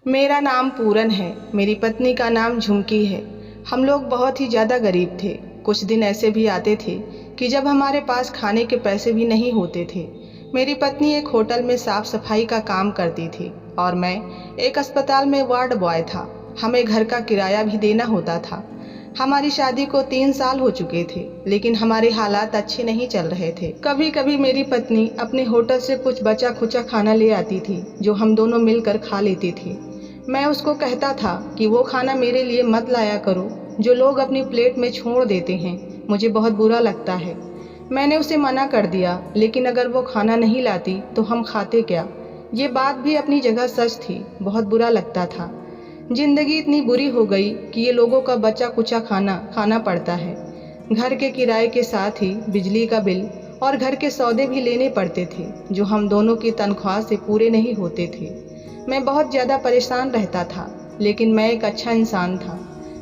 मेरा नाम पूरन है। मेरी पत्नी का नाम झुमकी है। हम लोग बहुत ही ज़्यादा गरीब थे। कुछ दिन ऐसे भी आते थे कि जब हमारे पास खाने के पैसे भी नहीं होते थे। मेरी पत्नी एक होटल में साफ सफाई का काम करती थी और मैं एक अस्पताल में वार्ड बॉय था। हमें घर का किराया भी देना होता था। हमारी शादी को 3 साल हो चुके थे, लेकिन हमारे हालात अच्छे नहीं चल रहे थे। कभी कभी मेरी पत्नी अपने होटल से कुछ बचा खुचा खाना ले आती थी, जो हम दोनों मिलकर खा लेते थे। मैं उसको कहता था कि वो खाना मेरे लिए मत लाया करो, जो लोग अपनी प्लेट में छोड़ देते हैं, मुझे बहुत बुरा लगता है। मैंने उसे मना कर दिया, लेकिन अगर वो खाना नहीं लाती तो हम खाते क्या? ये बात भी अपनी जगह सच थी। बहुत बुरा लगता था। जिंदगी इतनी बुरी हो गई कि ये लोगों का बचा कुचा खाना खाना पड़ता है। घर के किराए के साथ ही बिजली का बिल और घर के सौदे भी लेने पड़ते थे, जो हम दोनों की तनख्वाह से पूरे नहीं होते थे। मैं बहुत ज़्यादा परेशान रहता था, लेकिन मैं एक अच्छा इंसान था।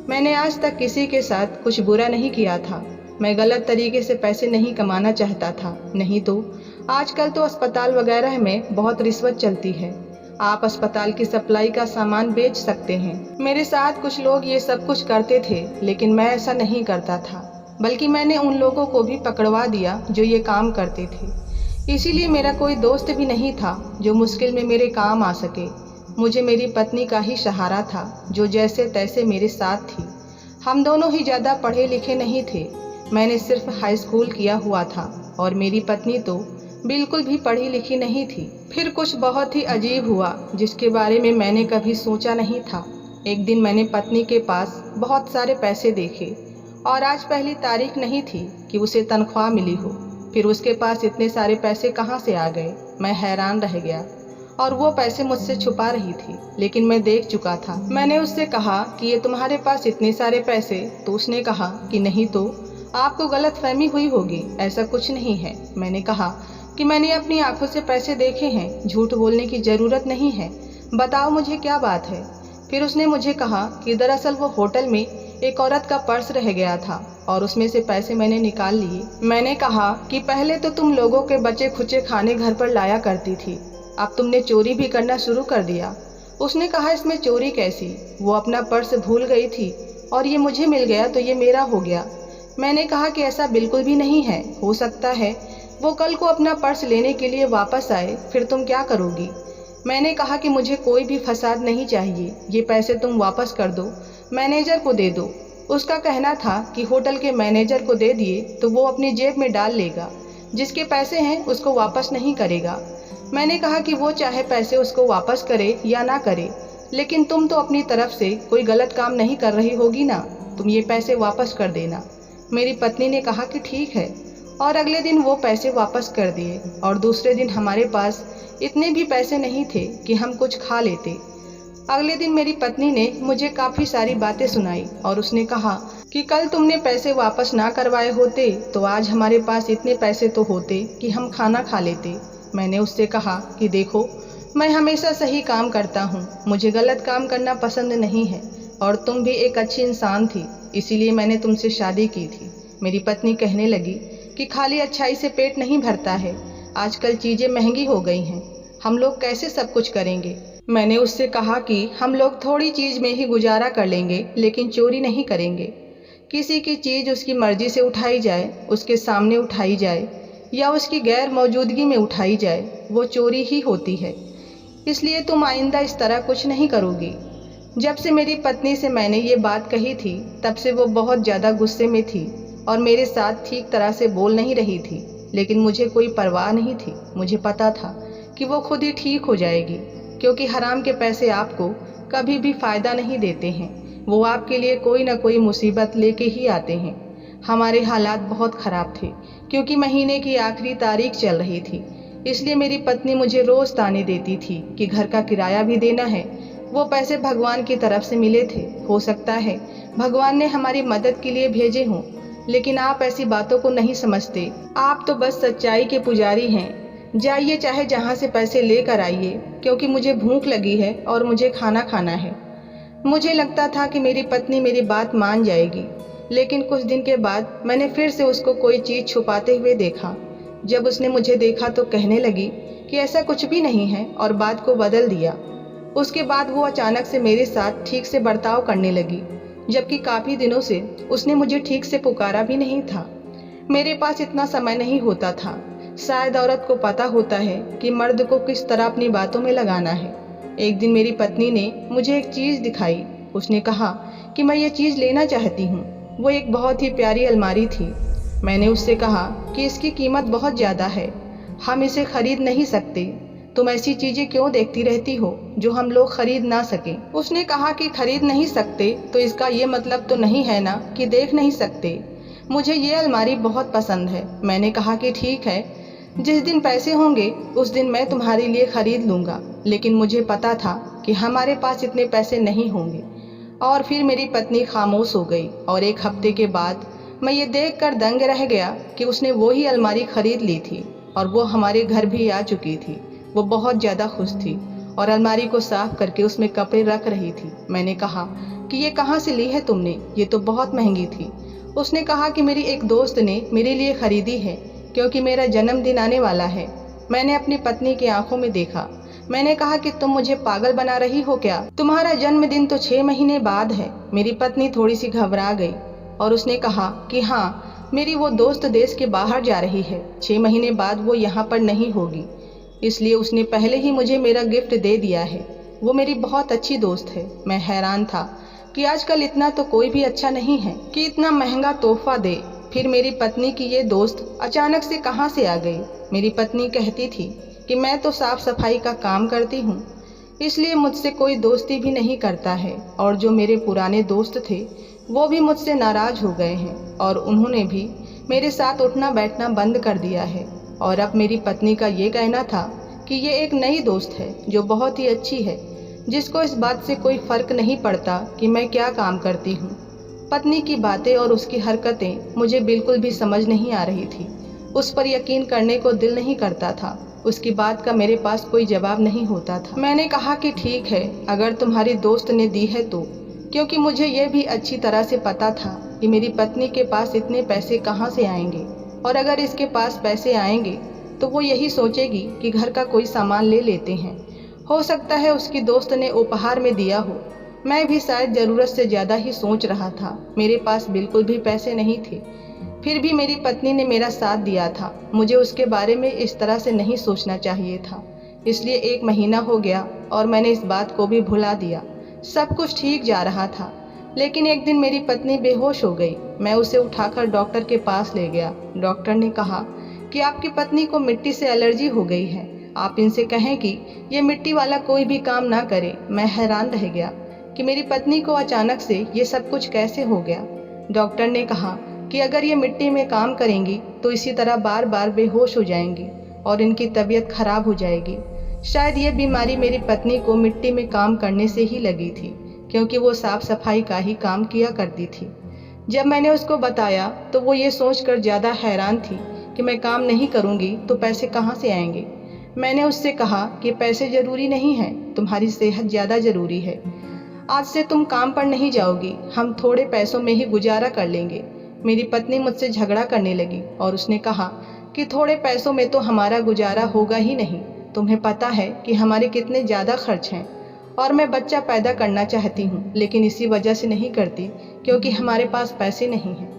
मैंने आज तक किसी के साथ कुछ बुरा नहीं किया था। मैं गलत तरीके से पैसे नहीं कमाना चाहता था, नहीं तो आजकल तो अस्पताल वगैरह में बहुत रिश्वत चलती है। आप अस्पताल की सप्लाई का सामान बेच सकते हैं। मेरे साथ कुछ लोग ये सब कुछ करते थे, लेकिन मैं ऐसा नहीं करता था, बल्कि मैंने उन लोगों को भी पकड़वा दिया जो ये काम करते थे। इसीलिए मेरा कोई दोस्त भी नहीं था जो मुश्किल में मेरे काम आ सके। मुझे मेरी पत्नी का ही सहारा था, जो जैसे तैसे मेरे साथ थी। हम दोनों ही ज़्यादा पढ़े लिखे नहीं थे। मैंने सिर्फ हाई स्कूल किया हुआ था और मेरी पत्नी तो बिल्कुल भी पढ़ी लिखी नहीं थी। फिर कुछ बहुत ही अजीब हुआ, जिसके बारे में मैंने कभी सोचा नहीं था। एक दिन मैंने पत्नी के पास बहुत सारे पैसे देखे और आज पहली तारीख नहीं थी कि उसे तनख्वाह मिली हो। फिर उसके पास इतने सारे पैसे कहाँ से आ गए? मैं हैरान रह गया और वो पैसे मुझसे छुपा रही थी, लेकिन मैं देख चुका था। मैंने उससे कहा कि ये तुम्हारे पास इतने सारे पैसे? तो उसने कहा कि नहीं, तो आपको गलतफहमी हुई होगी, ऐसा कुछ नहीं है। मैंने कहा कि मैंने अपनी आंखों से पैसे देखे हैं, झूठ बोलने की ज़रूरत नहीं है, बताओ मुझे क्या बात है। फिर उसने मुझे कहा कि दरअसल वो होटल में एक औरत का पर्स रह गया था और उसमें से पैसे मैंने निकाल लिए। मैंने कहा कि पहले तो तुम लोगों के बचे खुचे खाने घर पर लाया करती थी, अब तुमने चोरी भी करना शुरू कर दिया। उसने कहा इसमें चोरी कैसी, वो अपना पर्स भूल गई थी और ये मुझे मिल गया तो ये मेरा हो गया। मैंने कहा कि ऐसा बिल्कुल भी नहीं है, हो सकता है वो कल को अपना पर्स लेने के लिए वापस आए, फिर तुम क्या करोगी? मैंने कहा कि मुझे कोई भी फसाद नहीं चाहिए, ये पैसे तुम वापस कर दो, मैनेजर को दे दो। उसका कहना था कि होटल के मैनेजर को दे दिए तो वो अपनी जेब में डाल लेगा, जिसके पैसे हैं उसको वापस नहीं करेगा। मैंने कहा कि वो चाहे पैसे उसको वापस करे या ना करे, लेकिन तुम तो अपनी तरफ से कोई गलत काम नहीं कर रही होगी ना, तुम ये पैसे वापस कर देना। मेरी पत्नी ने कहा कि ठीक है, और अगले दिन वो पैसे वापस कर दिए और दूसरे दिन हमारे पास इतने भी पैसे नहीं थे कि हम कुछ खा लेते। अगले दिन मेरी पत्नी ने मुझे काफ़ी सारी बातें सुनाई और उसने कहा कि कल तुमने पैसे वापस ना करवाए होते तो आज हमारे पास इतने पैसे तो होते कि हम खाना खा लेते। मैंने उससे कहा कि देखो, मैं हमेशा सही काम करता हूँ, मुझे गलत काम करना पसंद नहीं है और तुम भी एक अच्छी इंसान थी, इसीलिए मैंने तुमसे शादी की थी। मेरी पत्नी कहने लगी कि खाली अच्छाई से पेट नहीं भरता है, आजकल चीज़ें महंगी हो गई हैं, हम लोग कैसे सब कुछ करेंगे। मैंने उससे कहा कि हम लोग थोड़ी चीज़ में ही गुजारा कर लेंगे, लेकिन चोरी नहीं करेंगे। किसी की चीज़ उसकी मर्जी से उठाई जाए, उसके सामने उठाई जाए या उसकी गैर मौजूदगी में उठाई जाए, वो चोरी ही होती है। इसलिए तुम आइंदा इस तरह कुछ नहीं करोगी। जब से मेरी पत्नी से मैंने ये बात कही थी, तब से वो बहुत ज़्यादा गुस्से में थी और मेरे साथ ठीक तरह से बोल नहीं रही थी, लेकिन मुझे कोई परवाह नहीं थी। मुझे पता था कि वो खुद ही ठीक हो जाएगी, क्योंकि हराम के पैसे आपको कभी भी फ़ायदा नहीं देते हैं, वो आपके लिए कोई ना कोई मुसीबत लेके ही आते हैं। हमारे हालात बहुत ख़राब थे, क्योंकि महीने की आखिरी तारीख चल रही थी। इसलिए मेरी पत्नी मुझे रोज़ ताने देती थी कि घर का किराया भी देना है। वो पैसे भगवान की तरफ से मिले थे, हो सकता है भगवान ने हमारी मदद के लिए भेजे हों, लेकिन आप ऐसी बातों को नहीं समझते। आप तो बस सच्चाई के पुजारी हैं। जाइए, चाहे जहाँ से पैसे लेकर आइए, क्योंकि मुझे भूख लगी है और मुझे खाना खाना है। मुझे लगता था कि मेरी पत्नी मेरी बात मान जाएगी, लेकिन कुछ दिन के बाद मैंने फिर से उसको कोई चीज़ छुपाते हुए देखा। जब उसने मुझे देखा तो कहने लगी कि ऐसा कुछ भी नहीं है और बात को बदल दिया। उसके बाद वो अचानक से मेरे साथ ठीक से बर्ताव करने लगी, जबकि काफ़ी दिनों से उसने मुझे ठीक से पुकारा भी नहीं था। मेरे पास इतना समय नहीं होता था। शायद औरत को पता होता है कि मर्द को किस तरह अपनी बातों में लगाना है। एक दिन मेरी पत्नी ने मुझे एक चीज़ दिखाई। उसने कहा कि मैं ये चीज़ लेना चाहती हूँ। वो एक बहुत ही प्यारी अलमारी थी। मैंने उससे कहा कि इसकी कीमत बहुत ज़्यादा है, हम इसे खरीद नहीं सकते। तुम ऐसी चीज़ें क्यों देखती रहती हो जो हम लोग खरीद ना सकें? उसने कहा कि खरीद नहीं सकते तो इसका ये मतलब तो नहीं है ना कि देख नहीं सकते। मुझे ये अलमारी बहुत पसंद है। मैंने कहा कि ठीक है, जिस दिन पैसे होंगे उस दिन मैं तुम्हारे लिए खरीद लूँगा। लेकिन मुझे पता था कि हमारे पास इतने पैसे नहीं होंगे। और फिर मेरी पत्नी खामोश हो गई और एक हफ्ते के बाद मैं ये देखकर दंग रह गया कि उसने वो ही अलमारी खरीद ली थी और वो हमारे घर भी आ चुकी थी। वो बहुत ज़्यादा खुश थी और अलमारी को साफ करके उसमें कपड़े रख रही थी। मैंने कहा कि ये कहाँ से ली है तुमने? ये तो बहुत महंगी थी। उसने कहा कि मेरी एक दोस्त ने मेरे लिए खरीदी है क्योंकि मेरा जन्मदिन आने वाला है। मैंने अपनी पत्नी की आंखों में देखा। मैंने कहा कि तुम मुझे पागल बना रही हो क्या? तुम्हारा जन्मदिन तो 6 महीने बाद है। मेरी पत्नी थोड़ी सी घबरा गई और उसने कहा कि हाँ, मेरी वो दोस्त देश के बाहर जा रही है। 6 महीने बाद वो यहाँ पर नहीं होगी, इसलिए उसने पहले ही मुझे मेरा गिफ्ट दे दिया है। वो मेरी बहुत अच्छी दोस्त है। मैं हैरान था कि आजकल इतना तो कोई भी अच्छा नहीं है कि इतना महंगा तोहफा दे। फिर मेरी पत्नी की ये दोस्त अचानक से कहाँ से आ गई? मेरी पत्नी कहती थी कि मैं तो साफ सफाई का काम करती हूँ, इसलिए मुझसे कोई दोस्ती भी नहीं करता है। और जो मेरे पुराने दोस्त थे वो भी मुझसे नाराज़ हो गए हैं और उन्होंने भी मेरे साथ उठना बैठना बंद कर दिया है। और अब मेरी पत्नी का ये कहना था कि ये एक नई दोस्त है जो बहुत ही अच्छी है, जिसको इस बात से कोई फ़र्क नहीं पड़ता कि मैं क्या काम करती हूँ। पत्नी की बातें और उसकी हरकतें मुझे बिल्कुल भी समझ नहीं आ रही थी। उस पर यकीन करने को दिल नहीं करता था। उसकी बात का मेरे पास कोई जवाब नहीं होता था। मैंने कहा कि ठीक है, अगर तुम्हारी दोस्त ने दी है तो, क्योंकि मुझे ये भी अच्छी तरह से पता था कि मेरी पत्नी के पास इतने पैसे कहाँ से आएंगे, और अगर इसके पास पैसे आएंगे तो वो यही सोचेगी कि घर का कोई सामान ले लेते हैं। हो सकता है उसकी दोस्त ने उपहार में दिया हो। मैं भी शायद ज़रूरत से ज़्यादा ही सोच रहा था। मेरे पास बिल्कुल भी पैसे नहीं थे, फिर भी मेरी पत्नी ने मेरा साथ दिया था। मुझे उसके बारे में इस तरह से नहीं सोचना चाहिए था। इसलिए 1 महीना हो गया और मैंने इस बात को भी भुला दिया। सब कुछ ठीक जा रहा था, लेकिन एक दिन मेरी पत्नी बेहोश हो गई। मैं उसे उठाकर डॉक्टर के पास ले गया। डॉक्टर ने कहा कि आपकी पत्नी को मिट्टी से एलर्जी हो गई है, आप इनसे कहें कि ये मिट्टी वाला कोई भी काम ना करे। मैं हैरान रह गया कि मेरी पत्नी को अचानक से ये सब कुछ कैसे हो गया। डॉक्टर ने कहा कि अगर ये मिट्टी में काम करेंगी तो इसी तरह बार बार बेहोश हो जाएंगी और इनकी तबीयत खराब हो जाएगी। शायद ये बीमारी मेरी पत्नी को मिट्टी में काम करने से ही लगी थी, क्योंकि वो साफ सफाई का ही काम किया करती थी। जब मैंने उसको बताया तो वो ये सोचकर ज़्यादा हैरान थी कि मैं काम नहीं करूँगी तो पैसे कहाँ से आएंगे। मैंने उससे कहा कि पैसे ज़रूरी नहीं है, तुम्हारी सेहत ज़्यादा ज़रूरी है। आज से तुम काम पर नहीं जाओगी, हम थोड़े पैसों में ही गुजारा कर लेंगे। मेरी पत्नी मुझसे झगड़ा करने लगी और उसने कहा कि थोड़े पैसों में तो हमारा गुजारा होगा ही नहीं। तुम्हें पता है कि हमारे कितने ज़्यादा खर्च हैं, और मैं बच्चा पैदा करना चाहती हूँ, लेकिन इसी वजह से नहीं करती क्योंकि हमारे पास पैसे नहीं हैं।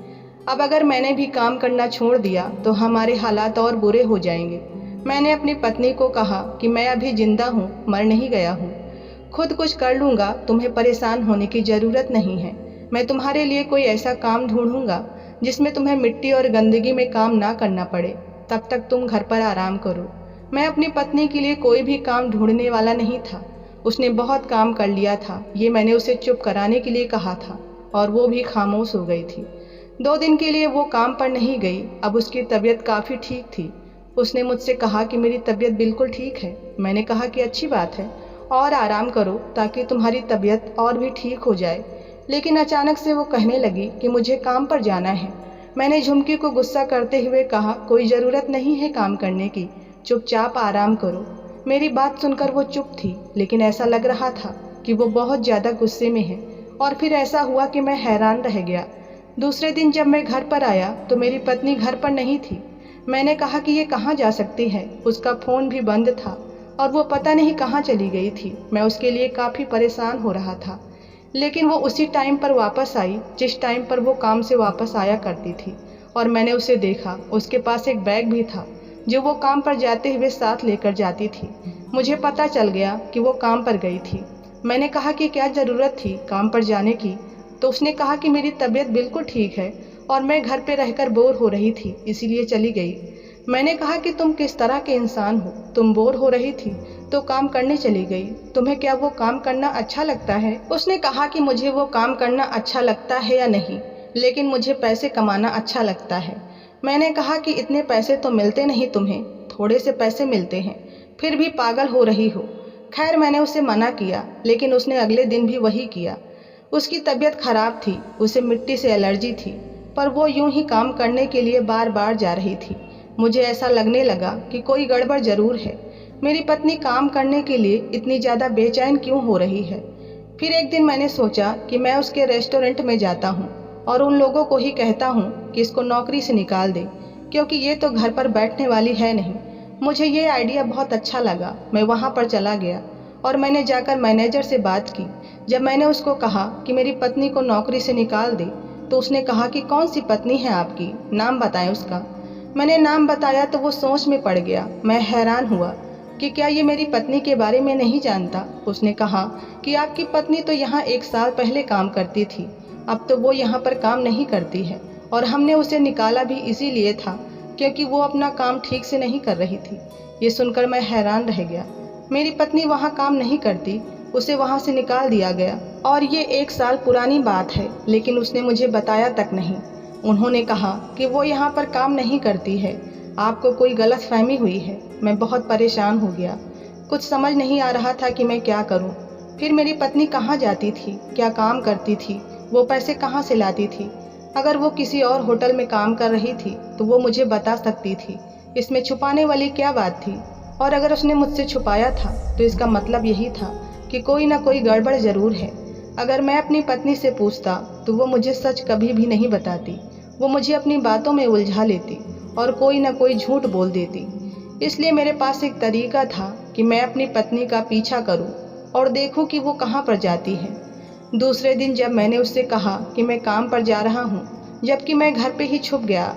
अब अगर मैंने भी काम करना छोड़ दिया तो हमारे हालात और बुरे हो जाएंगे। मैंने अपनी पत्नी को कहा कि मैं अभी जिंदा हूँ, मर नहीं गया हूँ, खुद कुछ कर लूँगा, तुम्हें परेशान होने की ज़रूरत नहीं है। मैं तुम्हारे लिए कोई ऐसा काम ढूंढूंगा जिसमें तुम्हें मिट्टी और गंदगी में काम ना करना पड़े। तब तक तुम घर पर आराम करो। मैं अपनी पत्नी के लिए कोई भी काम ढूंढने वाला नहीं था। उसने बहुत काम कर लिया था, ये मैंने उसे चुप कराने के लिए कहा था और वो भी खामोश हो गई थी। 2 दिन के लिए वो काम पर नहीं गई। अब उसकी तबीयत काफ़ी ठीक थी। उसने मुझसे कहा कि मेरी तबीयत बिल्कुल ठीक है। मैंने कहा कि अच्छी बात है, और आराम करो ताकि तुम्हारी तबीयत और भी ठीक हो जाए। लेकिन अचानक से वो कहने लगी कि मुझे काम पर जाना है। मैंने झुमकी को गुस्सा करते हुए कहा, कोई ज़रूरत नहीं है काम करने की, चुपचाप आराम करो। मेरी बात सुनकर वो चुप थी, लेकिन ऐसा लग रहा था कि वो बहुत ज़्यादा गुस्से में है। और फिर ऐसा हुआ कि मैं हैरान रह गया। दूसरे दिन जब मैं घर पर आया तो मेरी पत्नी घर पर नहीं थी। मैंने कहा कि ये कहाँ जा सकती है, उसका फ़ोन भी बंद था। और वो पता नहीं कहाँ चली गई थी। मैं उसके लिए काफ़ी परेशान हो रहा था, लेकिन वो उसी टाइम पर वापस आई जिस टाइम पर वो काम से वापस आया करती थी। और मैंने उसे देखा, उसके पास एक बैग भी था जो वो काम पर जाते हुए साथ लेकर जाती थी। मुझे पता चल गया कि वो काम पर गई थी। मैंने कहा कि क्या ज़रूरत थी काम पर जाने की, तो उसने कहा कि मेरी तबीयत बिल्कुल ठीक है और मैं घर पे रहकर बोर हो रही थी, इसीलिए चली गई। मैंने कहा कि तुम किस तरह के इंसान हो, तुम बोर हो रही थी तो काम करने चली गई, तुम्हें क्या वो काम करना अच्छा लगता है? उसने कहा कि मुझे वो काम करना अच्छा लगता है या नहीं, लेकिन मुझे पैसे कमाना अच्छा लगता है। मैंने कहा कि इतने पैसे तो मिलते नहीं तुम्हें, थोड़े से पैसे मिलते हैं, फिर भी पागल हो रही हो। खैर मैंने उसे मना किया, लेकिन उसने अगले दिन भी वही किया। उसकी तबीयत खराब थी, उसे मिट्टी से एलर्जी थी, पर वो यूं ही काम करने के लिए बार बार जा रही थी। मुझे ऐसा लगने लगा कि कोई गड़बड़ जरूर है। मेरी पत्नी काम करने के लिए इतनी ज़्यादा बेचैन क्यों हो रही है? फिर एक दिन मैंने सोचा कि मैं उसके रेस्टोरेंट में जाता हूँ और उन लोगों को ही कहता हूँ कि इसको नौकरी से निकाल दे, क्योंकि ये तो घर पर बैठने वाली है नहीं। मुझे ये आइडिया बहुत अच्छा लगा। मैं वहाँ पर चला गया और मैंने जाकर मैनेजर से बात की। जब मैंने उसको कहा कि मेरी पत्नी को नौकरी से निकाल दे, तो उसने कहा कि कौन सी पत्नी है आपकी, नाम बताएं उसका। मैंने नाम बताया तो वो सोच में पड़ गया। मैं हैरान हुआ कि क्या ये मेरी पत्नी के बारे में नहीं जानता। उसने कहा कि आपकी पत्नी तो यहाँ 1 साल पहले काम करती थी, अब तो वो यहाँ पर काम नहीं करती है और हमने उसे निकाला भी इसीलिए था क्योंकि वो अपना काम ठीक से नहीं कर रही थी। ये सुनकर मैं हैरान रह गया। मेरी पत्नी वहाँ काम नहीं करती, उसे वहाँ से निकाल दिया गया और ये 1 साल पुरानी बात है, लेकिन उसने मुझे बताया तक नहीं। उन्होंने कहा कि वो यहाँ पर काम नहीं करती है, आपको कोई गलतफहमी हुई है। मैं बहुत परेशान हो गया, कुछ समझ नहीं आ रहा था कि मैं क्या करूँ। फिर मेरी पत्नी कहाँ जाती थी, क्या काम करती थी, वो पैसे कहाँ से लाती थी? अगर वो किसी और होटल में काम कर रही थी तो वो मुझे बता सकती थी, इसमें छुपाने वाली क्या बात थी? और अगर उसने मुझसे छुपाया था तो इसका मतलब यही था कि कोई ना कोई गड़बड़ ज़रूर है। अगर मैं अपनी पत्नी से पूछता तो वो मुझे सच कभी भी नहीं बताती, वो मुझे अपनी बातों में उलझा लेती और कोई ना कोई झूठ बोल देती। इसलिए मेरे पास एक तरीका था कि मैं अपनी पत्नी का पीछा करूं और देखूं कि वो कहाँ पर जाती है। दूसरे दिन जब मैंने उससे कहा कि मैं काम पर जा रहा हूँ, जबकि मैं घर पे ही छुप गया,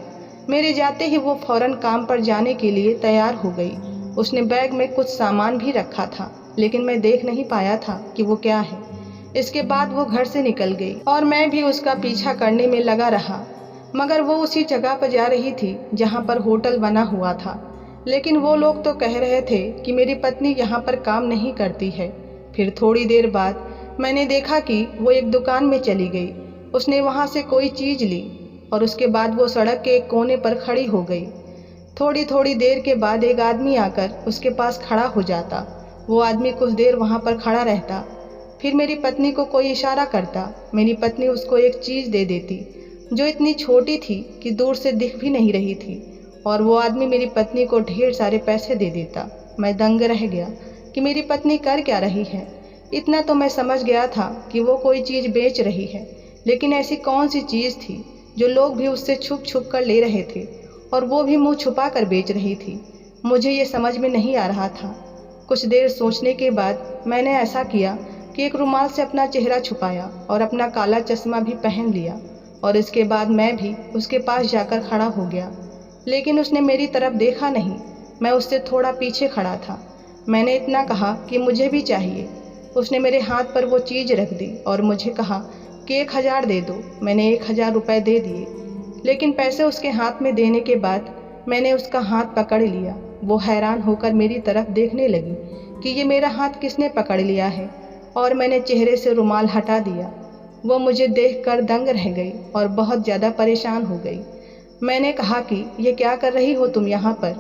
मेरे जाते ही वो फौरन काम पर जाने के लिए तैयार हो गई। उसने बैग में कुछ सामान भी रखा था, लेकिन मैं देख नहीं पाया था कि वो क्या है। इसके बाद वो घर से निकल गई और मैं भी उसका पीछा करने में लगा रहा, मगर वो उसी जगह पर जा रही थी जहाँ पर होटल बना हुआ था। लेकिन वो लोग तो कह रहे थे कि मेरी पत्नी यहाँ पर काम नहीं करती है। फिर थोड़ी देर बाद मैंने देखा कि वो एक दुकान में चली गई। उसने वहाँ से कोई चीज़ ली और उसके बाद वो सड़क के एक कोने पर खड़ी हो गई। थोड़ी थोड़ी देर के बाद एक आदमी आकर उसके पास खड़ा हो जाता। वो आदमी कुछ देर वहाँ पर खड़ा रहता, फिर मेरी पत्नी को कोई इशारा करता। मेरी पत्नी उसको एक चीज़ दे देती जो इतनी छोटी थी कि दूर से दिख भी नहीं रही थी, और वो आदमी मेरी पत्नी को ढेर सारे पैसे दे देता। मैं दंग रह गया कि मेरी पत्नी कर क्या रही है। इतना तो मैं समझ गया था कि वो कोई चीज़ बेच रही है, लेकिन ऐसी कौन सी चीज़ थी जो लोग भी उससे छुप छुप कर ले रहे थे और वो भी मुंह छुपा कर बेच रही थी? मुझे ये समझ में नहीं आ रहा था। कुछ देर सोचने के बाद मैंने ऐसा किया कि एक रुमाल से अपना चेहरा छुपाया और अपना काला चश्मा भी पहन लिया, और इसके बाद मैं भी उसके पास जाकर खड़ा हो गया। लेकिन उसने मेरी तरफ देखा नहीं। मैं उससे थोड़ा पीछे खड़ा था। मैंने इतना कहा कि मुझे भी चाहिए। उसने मेरे हाथ पर वो चीज़ रख दी और मुझे कहा कि 1,000 दे दो। मैंने 1,000 रुपये दे दिए, लेकिन पैसे उसके हाथ में देने के बाद मैंने उसका हाथ पकड़ लिया। वो हैरान होकर मेरी तरफ देखने लगी कि ये मेरा हाथ किसने पकड़ लिया है, और मैंने चेहरे से रुमाल हटा दिया। वो मुझे देखकर दंग रह गई और बहुत ज़्यादा परेशान हो गई। मैंने कहा कि ये क्या कर रही हो तुम यहाँ पर?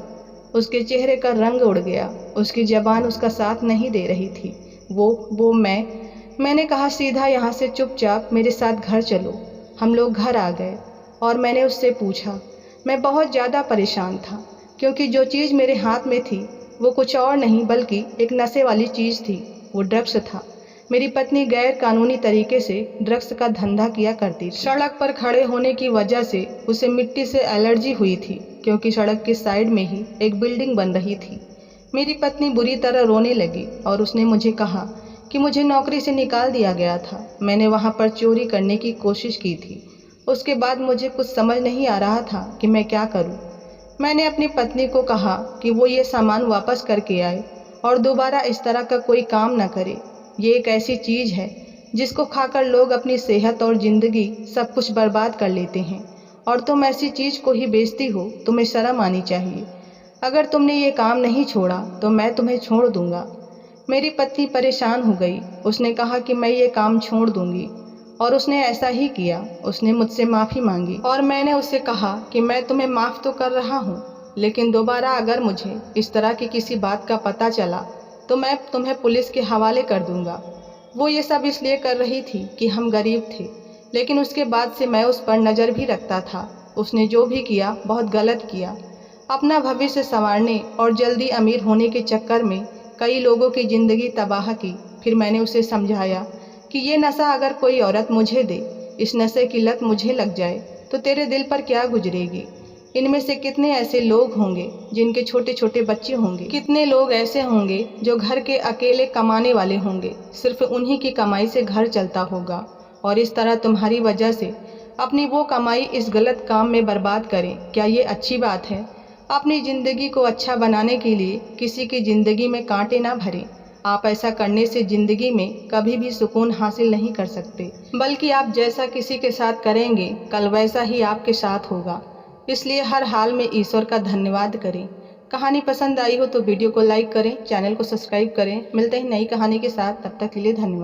उसके चेहरे का रंग उड़ गया, उसकी ज़बान उसका साथ नहीं दे रही थी। वो मैंने कहा सीधा यहाँ से चुपचाप मेरे साथ घर चलो। हम लोग घर आ गए और मैंने उससे पूछा। मैं बहुत ज़्यादा परेशान था क्योंकि जो चीज़ मेरे हाथ में थी वो कुछ और नहीं बल्कि एक नशे वाली चीज़ थी। वो ड्रग्स था। मेरी पत्नी गैर कानूनी तरीके से ड्रग्स का धंधा किया करती थी। सड़क पर खड़े होने की वजह से उसे मिट्टी से एलर्जी हुई थी, क्योंकि सड़क के साइड में ही एक बिल्डिंग बन रही थी। मेरी पत्नी बुरी तरह रोने लगी और उसने मुझे कहा कि मुझे नौकरी से निकाल दिया गया था। मैंने वहाँ पर चोरी करने की कोशिश की थी। उसके बाद मुझे कुछ समझ नहीं आ रहा था कि मैं क्या करूँ। मैंने अपनी पत्नी को कहा कि वो ये सामान वापस करके आए और दोबारा इस तरह का कोई काम न करे। ये एक ऐसी चीज़ है जिसको खाकर लोग अपनी सेहत और ज़िंदगी सब कुछ बर्बाद कर लेते हैं, और तुम ऐसी चीज़ को ही बेचती हो। तुम्हें शर्म आनी चाहिए। अगर तुमने ये काम नहीं छोड़ा तो मैं तुम्हें छोड़ दूंगा। मेरी पत्नी परेशान हो गई। उसने कहा कि मैं ये काम छोड़ दूंगी, और उसने ऐसा ही किया। उसने मुझसे माफ़ी मांगी और मैंने उससे कहा कि मैं तुम्हें माफ़ तो कर रहा हूँ, लेकिन दोबारा अगर मुझे इस तरह की किसी बात का पता चला तो मैं तुम्हें पुलिस के हवाले कर दूंगा। वो ये सब इसलिए कर रही थी कि हम गरीब थे, लेकिन उसके बाद से मैं उस पर नज़र भी रखता था। उसने जो भी किया बहुत गलत किया। अपना भविष्य संवारने और जल्दी अमीर होने के चक्कर में कई लोगों की ज़िंदगी तबाह की। फिर मैंने उसे समझाया कि ये नशा अगर कोई औरत मुझे दे, इस नशे की लत मुझे लग जाए तो तेरे दिल पर क्या गुजरेगी। इनमें से कितने ऐसे लोग होंगे जिनके छोटे छोटे बच्चे होंगे, कितने लोग ऐसे होंगे जो घर के अकेले कमाने वाले होंगे, सिर्फ उन्हीं की कमाई से घर चलता होगा, और इस तरह तुम्हारी वजह से अपनी वो कमाई इस गलत काम में बर्बाद करें। क्या ये अच्छी बात है? अपनी ज़िंदगी को अच्छा बनाने के लिए किसी की ज़िंदगी में कांटे ना भरें। आप ऐसा करने से ज़िंदगी में कभी भी सुकून हासिल नहीं कर सकते, बल्कि आप जैसा किसी के साथ करेंगे कल वैसा ही आपके साथ होगा। इसलिए हर हाल में ईश्वर का धन्यवाद करें। कहानी पसंद आई हो तो वीडियो को लाइक करें, चैनल को सब्सक्राइब करें। मिलते हैं नई कहानी के साथ, तब तक के लिए धन्यवाद।